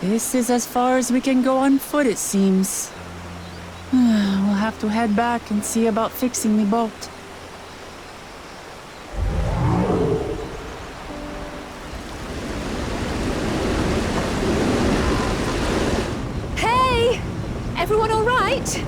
This is as far as we can go on foot, it seems. We'll have to head back and see about fixing the boat. Hey! Everyone all right?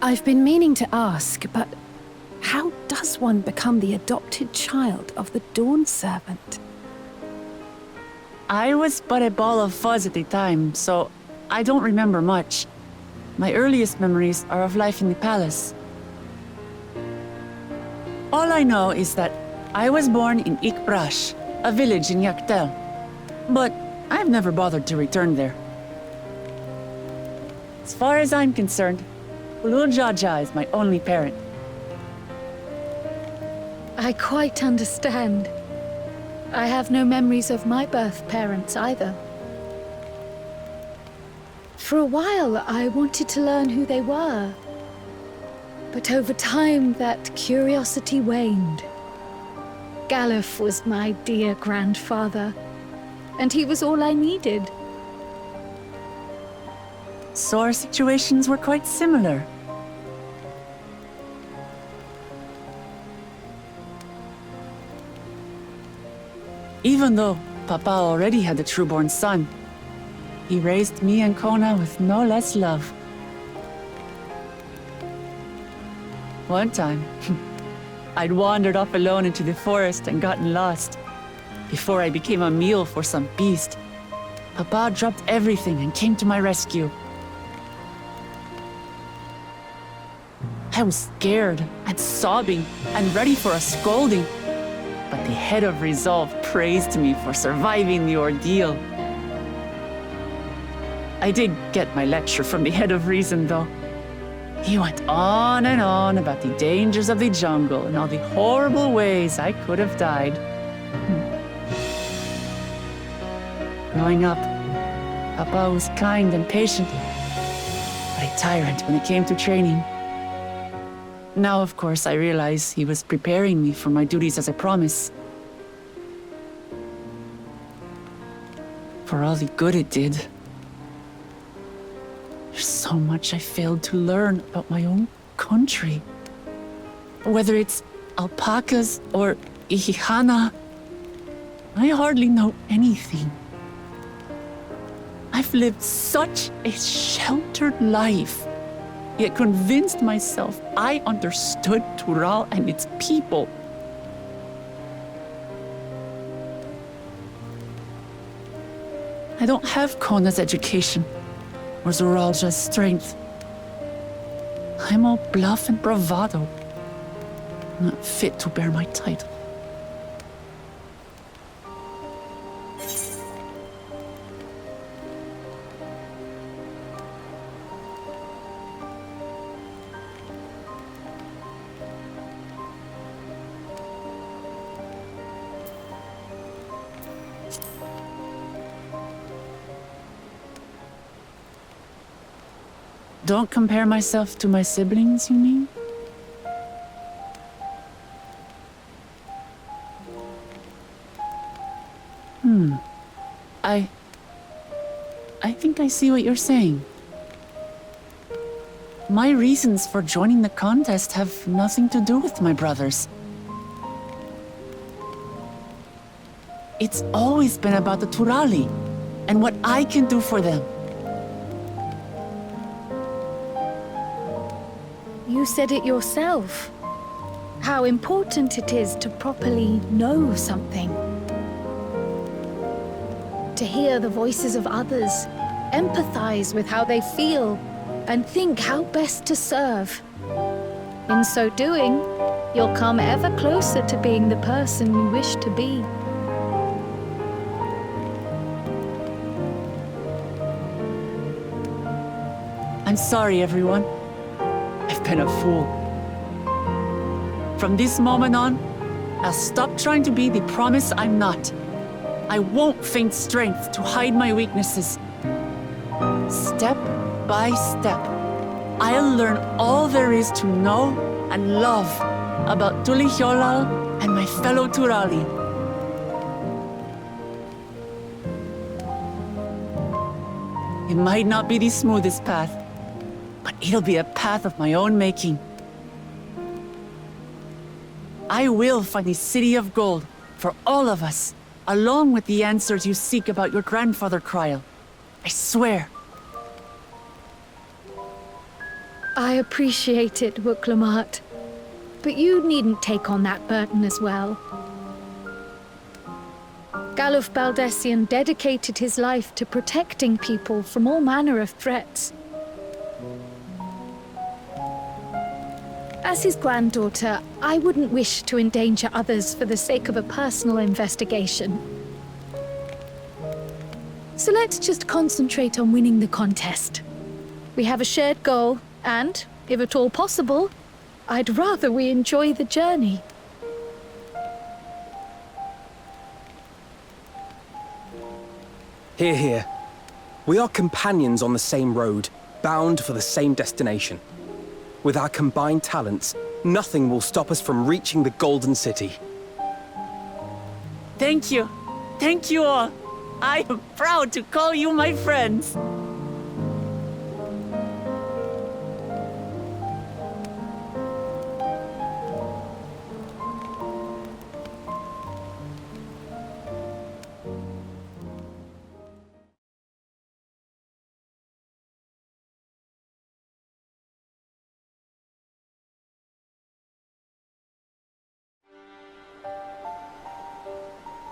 I've been meaning to ask, but how does one become the adopted child of the Dawn Servant? I was but a ball of fuzz at the time, so I don't remember much. My earliest memories are of life in the palace. All I know is that I was born in Ikbrash, a village in Yaktel. But I've never bothered to return there. As far as I'm concerned, Ulul Jaja is my only parent. I quite understand. I have no memories of my birth parents either. For a while, I wanted to learn who they were. But over time, that curiosity waned. Galuf was my dear grandfather, and he was all I needed. So our situations were quite similar. Even though Papa already had a true-born son, he raised me and Kona with no less love. One time, I'd wandered off alone into the forest and gotten lost. Before I became a meal for some beast, Papa dropped everything and came to my rescue. I was scared and sobbing and ready for a scolding, but the head of resolve praised me for surviving the ordeal. I did get my lecture from the head of reason, though. He went on and on about the dangers of the jungle and all the horrible ways I could have died. Growing up, Papa was kind and patient, but a tyrant when it came to training. Now, of course, I realize he was preparing me for my duties as a promise. For all the good it did. There's so much I failed to learn about my own country. Whether it's alpacas or Ihihana, I hardly know anything. I've lived such a sheltered life, yet convinced myself I understood Tural and its people. I don't have Kona's education or Zoralja's strength. I'm all bluff and bravado, not fit to bear my title. Don't compare myself to my siblings, you mean? I think I see what you're saying. My reasons for joining the contest have nothing to do with my brothers. It's always been about the Turali and what I can do for them. You said it yourself. How important it is to properly know something. To hear the voices of others, empathize with how they feel, and think how best to serve. In so doing, you'll come ever closer to being the person you wish to be. I'm sorry, everyone. I've been a fool. From this moment on, I'll stop trying to be the promise I'm not. I won't feign strength to hide my weaknesses. Step by step, I'll learn all there is to know and love about Tulihyolal and my fellow Turali. It might not be the smoothest path, but it'll be a path of my own making. I will find the city of gold for all of us, along with the answers you seek about your grandfather, Kryl. I swear. I appreciate it, Wuklamart. But you needn't take on that burden as well. Galuf Baldessian dedicated his life to protecting people from all manner of threats. As his granddaughter, I wouldn't wish to endanger others for the sake of a personal investigation. So let's just concentrate on winning the contest. We have a shared goal, and, if at all possible, I'd rather we enjoy the journey. Hear, hear. We are companions on the same road, bound for the same destination. With our combined talents, nothing will stop us from reaching the Golden City. Thank you. Thank you all. I am proud to call you my friends.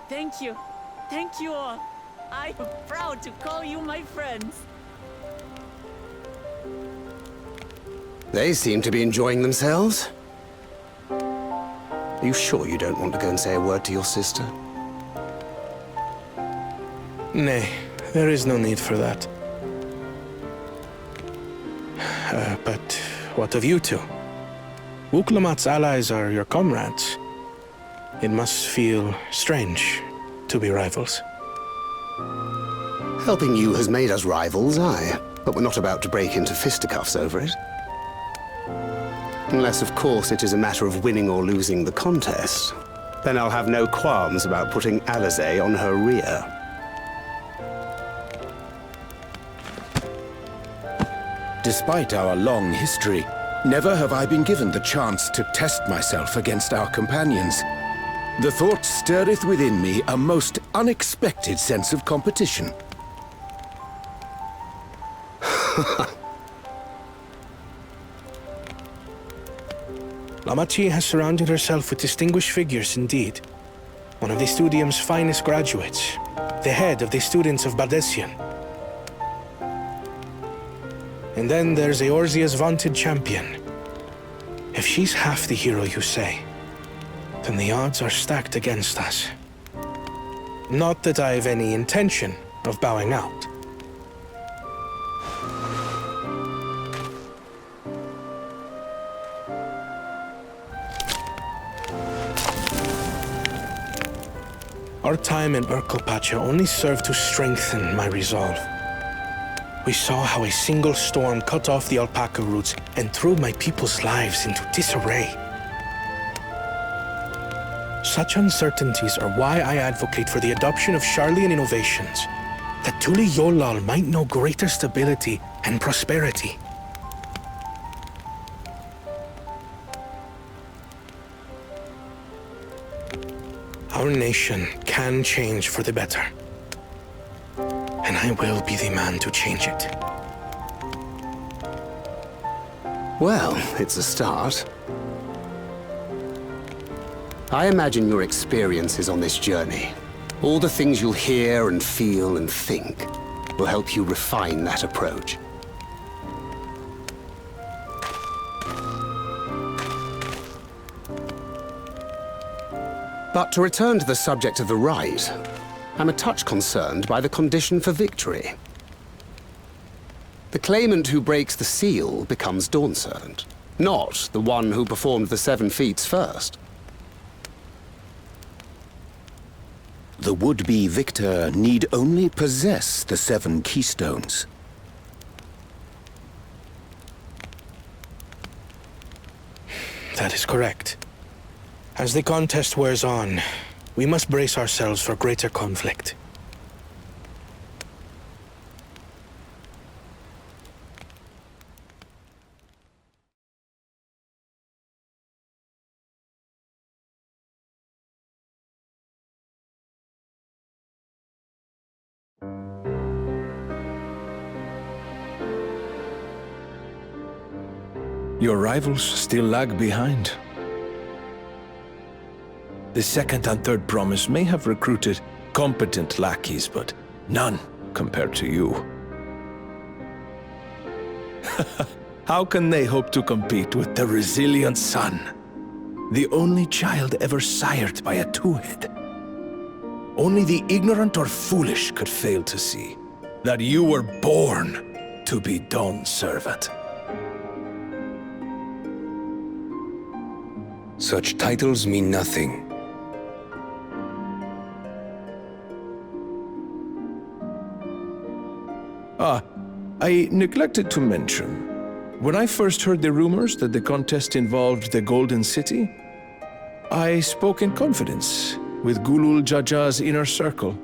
Thank you. Thank you all. I am proud to call you my friends. They seem to be enjoying themselves. Are you sure you don't want to go and say a word to your sister? Nay, there is no need for that. But what of you two? Wuklamat's allies are your comrades. It must feel strange to be rivals. Helping you has made us rivals, aye. But we're not about to break into fisticuffs over it. Unless, of course, it is a matter of winning or losing the contest. Then I'll have no qualms about putting Alizé on her rear. Despite our long history, never have I been given the chance to test myself against our companions. The thought stirreth within me a most unexpected sense of competition. Lamachi has surrounded herself with distinguished figures indeed. One of the Studium's finest graduates, the head of the students of Bardessian. And then there's Eorzea's vaunted champion. If she's half the hero you say, then the odds are stacked against us. Not that I have any intention of bowing out. Our time in Urkelpacha only served to strengthen my resolve. We saw how a single storm cut off the alpaca roots and threw my people's lives into disarray. Such uncertainties are why I advocate for the adoption of Sharlayan innovations, that Tuli Yolal might know greater stability and prosperity. Our nation can change for the better, and I will be the man to change it. Well, it's a start. I imagine your experiences on this journey, all the things you'll hear and feel and think, will help you refine that approach. But to return to the subject of the rite, I'm a touch concerned by the condition for victory. The claimant who breaks the seal becomes Dawn Servant, not the one who performed the 7 feats first. The would-be victor need only possess the 7 keystones. That is correct. As the contest wears on, we must brace ourselves for greater conflict. Your rivals still lag behind. The second and third promise may have recruited competent lackeys, but none compared to you. How can they hope to compete with the resilient son? The only child ever sired by a two-head. Only the ignorant or foolish could fail to see that you were born to be Dawn's servant. Such titles mean nothing. I neglected to mention. When I first heard the rumors that the contest involved the Golden City, I spoke in confidence with Gulul Jaja's inner circle.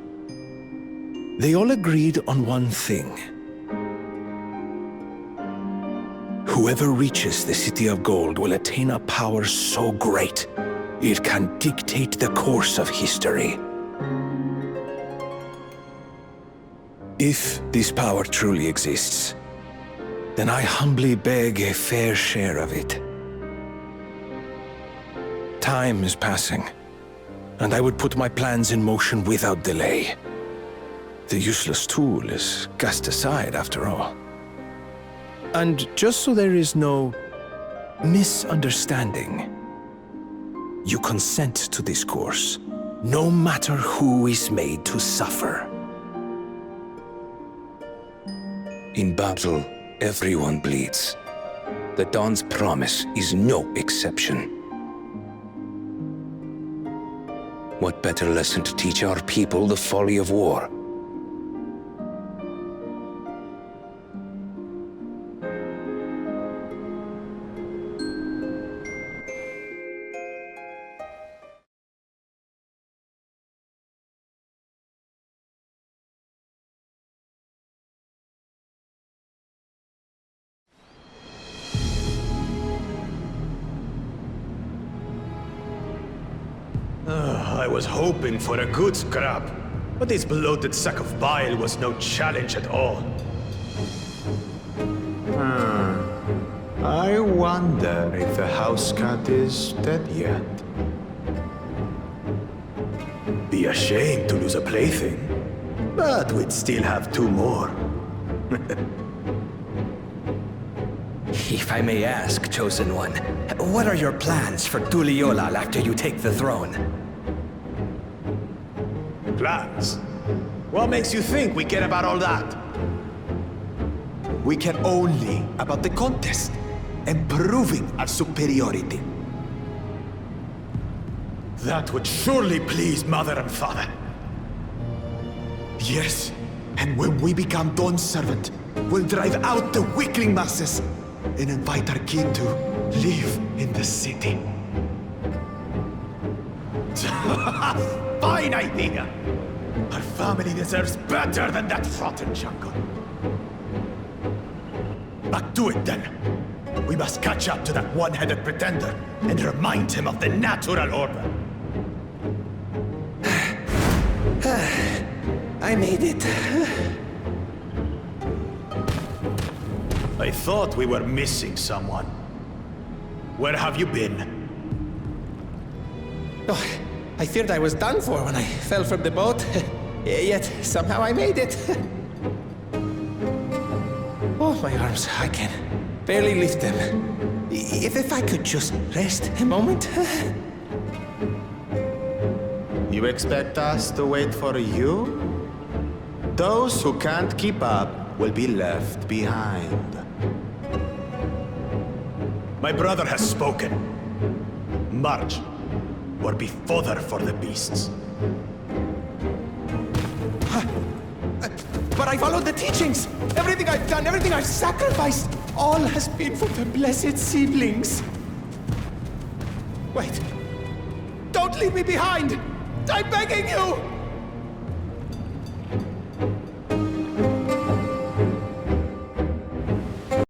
They all agreed on one thing. Whoever reaches the City of Gold will attain a power so great, it can dictate the course of history. If this power truly exists, then I humbly beg a fair share of it. Time is passing, and I would put my plans in motion without delay. The useless tool is cast aside, after all. And just so there is no misunderstanding, you consent to this course, no matter who is made to suffer. In battle, everyone bleeds. The Dawn's promise is no exception. What better lesson to teach our people the folly of war? I was hoping for a good scrap, but this bloated sack of bile was no challenge at all. I wonder if the house cat is dead yet. Be a shame to lose a plaything, but we'd still have two more. If I may ask, Chosen One, what are your plans for Tuliyollal after you take the throne? Plans? What makes you think we care about all that? We care only about the contest and proving our superiority. That would surely please Mother and Father. Yes, and when we become Dawn's servant, we'll drive out the weakling masses and invite our king to live in the city. Fine idea! Our family deserves better than that rotten jungle. Back to it then. We must catch up to that one-headed pretender and remind him of the natural order. I made it. I thought we were missing someone. Where have you been? Oh, I feared I was done for when I fell from the boat. Yet somehow I made it. Oh, my arms, I can barely lift them. If I could just rest a moment. You expect us to wait for you? Those who can't keep up will be left behind. My brother has spoken. March, or be fodder for the beasts. But I followed the teachings. Everything I've done, everything I've sacrificed, all has been for the blessed seedlings. Wait. Don't leave me behind! I'm begging you!